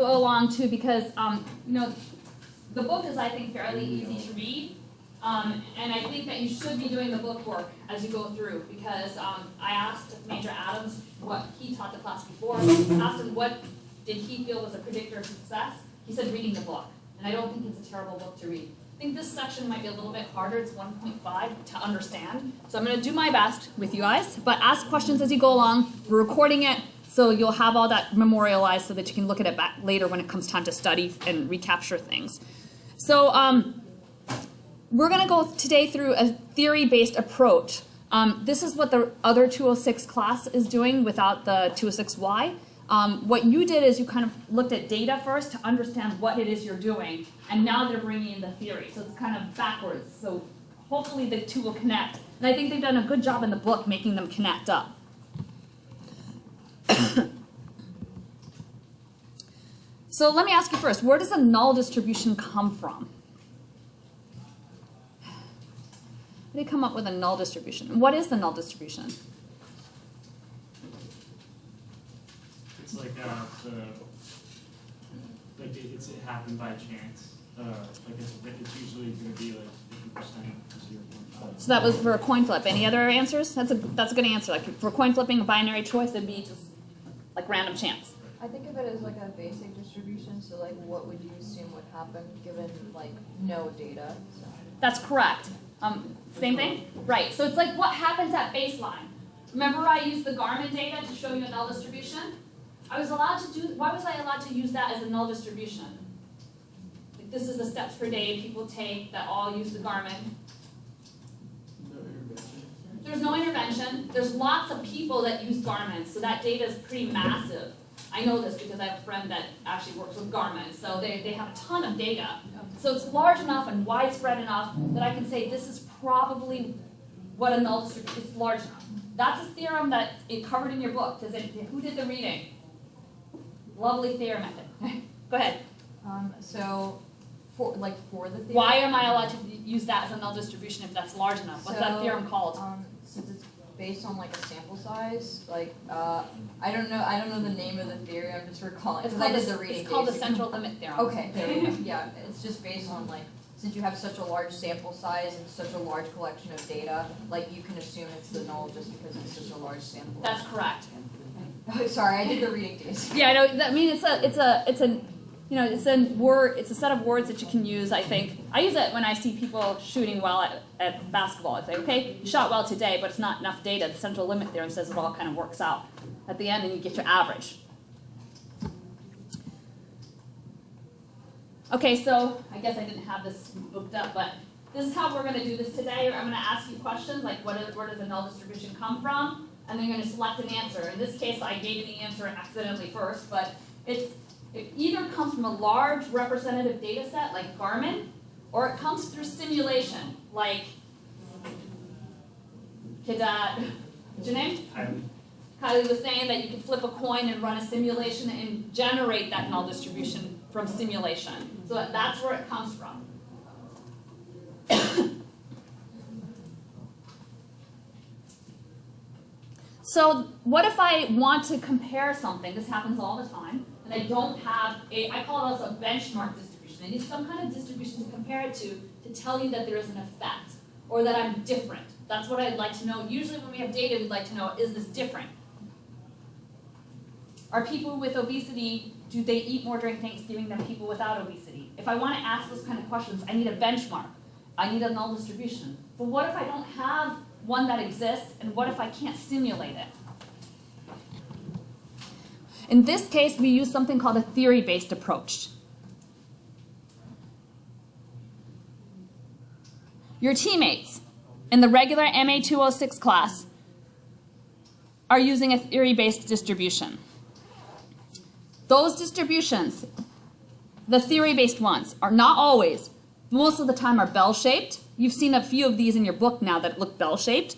go along too because, you know, the book is, I think, fairly easy to read. And I think that you should be doing the book work as you go through because I asked Major Adams what he taught the class before. Asked him what did he feel was a predictor of success. He said reading the book. And I don't think it's a terrible book to read. I think this section might be a little bit harder. It's 1.5 to understand. So I'm going to do my best with you guys. But ask questions as you go along. We're recording it, so you'll have all that memorialized so that you can look at it back later when it comes time to study and recapture things. So we're going to go today through a theory-based approach. This is what the other 206 class is doing without the 206Y. What you did is you kind of looked at data first to understand what it is you're doing, and now they're bringing in the theory. So it's kind of backwards. So hopefully the two will connect. And I think they've done a good job in the book making them connect up. So let me ask you first, where does a null distribution come from? How do you come up with a null distribution? What is the null distribution? It's like it happened by chance. It's usually going to be like 50% to 0.5. So that was for a coin flip. Any other answers? That's a good answer. Like for coin flipping a binary choice, it'd be just like random chance. I think of it as like a basic distribution. So like, what would you assume would happen given like no data? So. That's correct. Same thing? Right. So it's like what happens at baseline. Remember I used the Garmin data to show you a null distribution? Why was I allowed to use that as a null distribution? Like this is the steps per day people take that all use the Garmin. No intervention. There's no intervention. There's lots of people that use Garmin, so that data is pretty massive. I know this because I have a friend that actually works with Garmin, so they have a ton of data. So it's large enough and widespread enough that I can say this is probably what a null distribution is. Large enough. That's a theorem that it covered in your book. Who did the reading? Lovely theorem method. Go ahead. So for the theorem. Why am I allowed to use that as a null distribution if that's large enough? What's that theorem called? Since it's based on like a sample size, like I don't know the name of the theory. I'm just recalling because I did the reading. It's called the central limit theorem. Okay, there we go. Yeah, it's just based on like since you have such a large sample size and such a large collection of data, like you can assume it's the null just because it's such a large sample. That's correct. Oh, sorry, I did the reading days. Yeah, I know. I mean, it's a set of words that you can use. I think I use it when I see people shooting well at basketball. I say, okay, you shot well today, but it's not enough data. The central limit theorem says it all kind of works out at the end, and you get your average. Okay, so I guess I didn't have this booked up, but this is how we're going to do this today. I'm going to ask you questions like, where does the null distribution come from? And then you're going to select an answer. In this case, I gave you the answer accidentally first, but it either comes from a large representative data set like Garmin, or it comes through simulation like what's your name? Kylie was saying that you can flip a coin and run a simulation and generate that null distribution from simulation. So that's where it comes from. So what if I want to compare something? This happens all the time. And I don't have I call this a benchmark distribution. I need some kind of distribution to compare it to tell you that there is an effect or that I'm different. That's what I'd like to know. Usually when we have data, we'd like to know, is this different? Are people with obesity, do they eat more during Thanksgiving than people without obesity? If I want to ask those kind of questions, I need a benchmark. I need a null distribution. But what if I don't have one that exists, and what if I can't simulate it? In this case, we use something called a theory-based approach. Your teammates in the regular MA206 class are using a theory-based distribution. Those distributions, the theory-based ones, are not always, most of the time are bell-shaped. You've seen a few of these in your book now that look bell-shaped.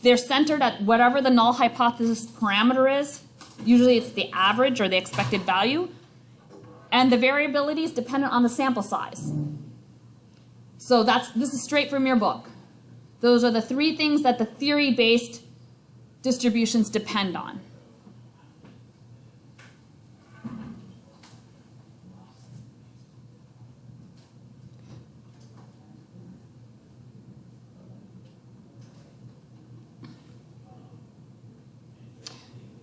They're centered at whatever the null hypothesis parameter is. Usually it's the average or the expected value. And the variability is dependent on the sample size. So this is straight from your book. Those are the three things that the theory-based distributions depend on.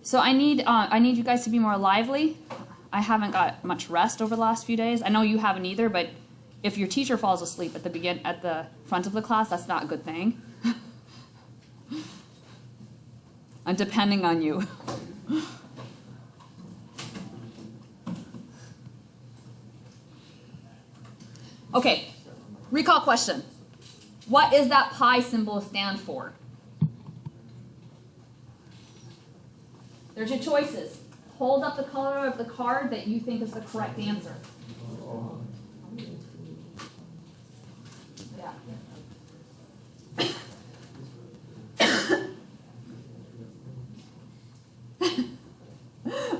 So I need you guys to be more lively. I haven't got much rest over the last few days. I know you haven't either, but if your teacher falls asleep at the front of the class, that's not a good thing. I'm depending on you. Okay, recall question. What is that pi symbol stand for? There's your choices. Hold up the color of the card that you think is the correct answer. Yeah.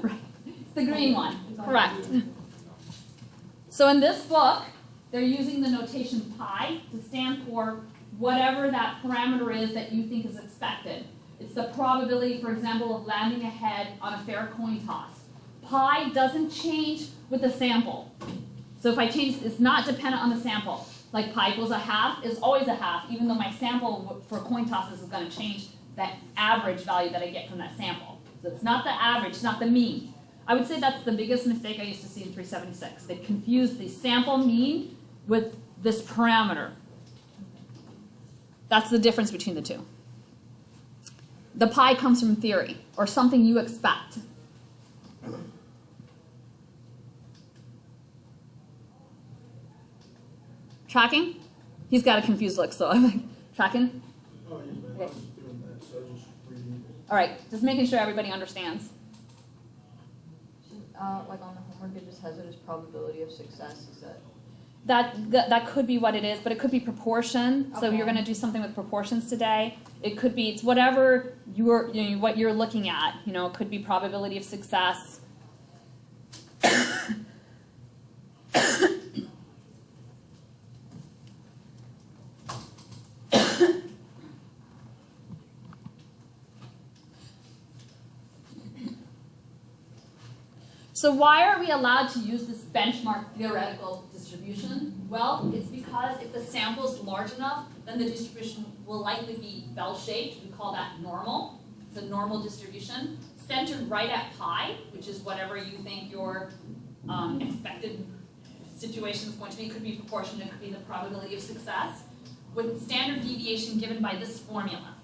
Right. It's the green one. Correct. So in this book, they're using the notation pi to stand for whatever that parameter is that you think is expected. It's the probability, for example, of landing a head on a fair coin toss. Pi doesn't change with the sample. So if I change, it's not dependent on the sample. Like pi equals a half is always a half, even though my sample for coin tosses is going to change that average value that I get from that sample. So it's not the average, it's not the mean. I would say that's the biggest mistake I used to see in 376. They confused the sample mean with this parameter. That's the difference between the two. The pi comes from theory, or something you expect. Tracking? He's got a confused look, so I'm like, tracking? Oh, yes, ma'am. I was just doing that, so I was just reading it. All right, just making sure everybody understands. Like on the homework, it just has it as probability of success. Is that? That could be what it is, but it could be proportion. So Okay. you're going to do something with proportions today. It could be, it's whatever what you're looking at. You know, it could be probability of success. So why are we allowed to use this benchmark theoretical distribution? Well, it's because if the sample is large enough, then the distribution will likely be bell-shaped. We call that normal. It's a normal distribution, centered right at pi, which is whatever you think your expected situation is going to be. It could be proportion, it could be the probability of success, with standard deviation given by this formula.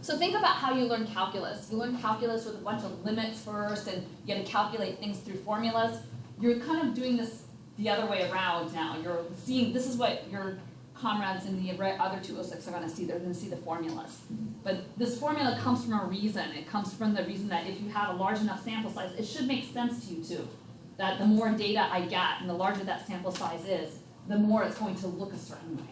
So think about how you learn calculus. You learn calculus with a bunch of limits first, and you get to calculate things through formulas. You're kind of doing this the other way around now. You're seeing, this is what your comrades in the other 206 are going to see. They're going to see the formulas. But this formula comes from a reason. It comes from the reason that if you have a large enough sample size, it should make sense to you too. That the more data I get and the larger that sample size is, the more it's going to look a certain way.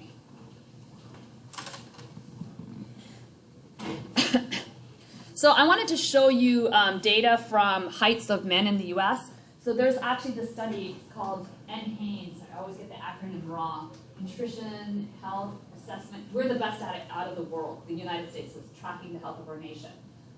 So I wanted to show you data from heights of men in the US. So there's actually this study called NHANES. I always get the acronym wrong. Nutrition, Health, Assessment. We're the best at it out of the world. The United States is tracking the health of our nation.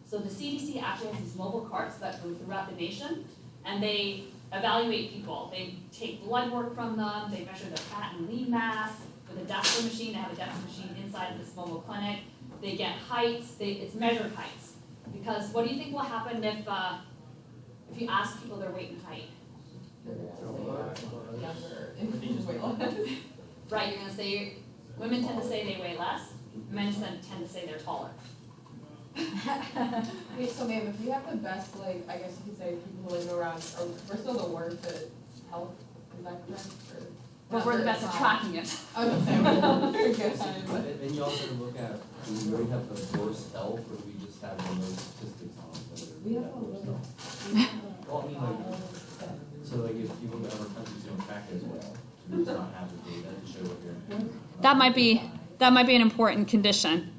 So the CDC actually has these mobile carts that go throughout the nation, and they evaluate people. They take blood work from them. They measure their fat and lean mass with a DEXA machine. They have a DEXA machine inside of this mobile clinic. They get heights. It's measured heights. Because what do you think will happen if you ask people their weight and height? Right, you're going to say, women tend to say they weigh less, men tend to say they're taller. Wait, so ma'am, if we have the best, like, I guess you could say people who live around, or we're still the worst at health, is that correct? Or But we're the best at tracking it. I was gonna say, we're good. And you also look at, do we have the worst health, or do we just have the most statistics on whether We have that a worst little. health? Well, I mean, like, so like if you look at other countries don't track it as well, do we just not have the data to show what you're. That might be an important condition.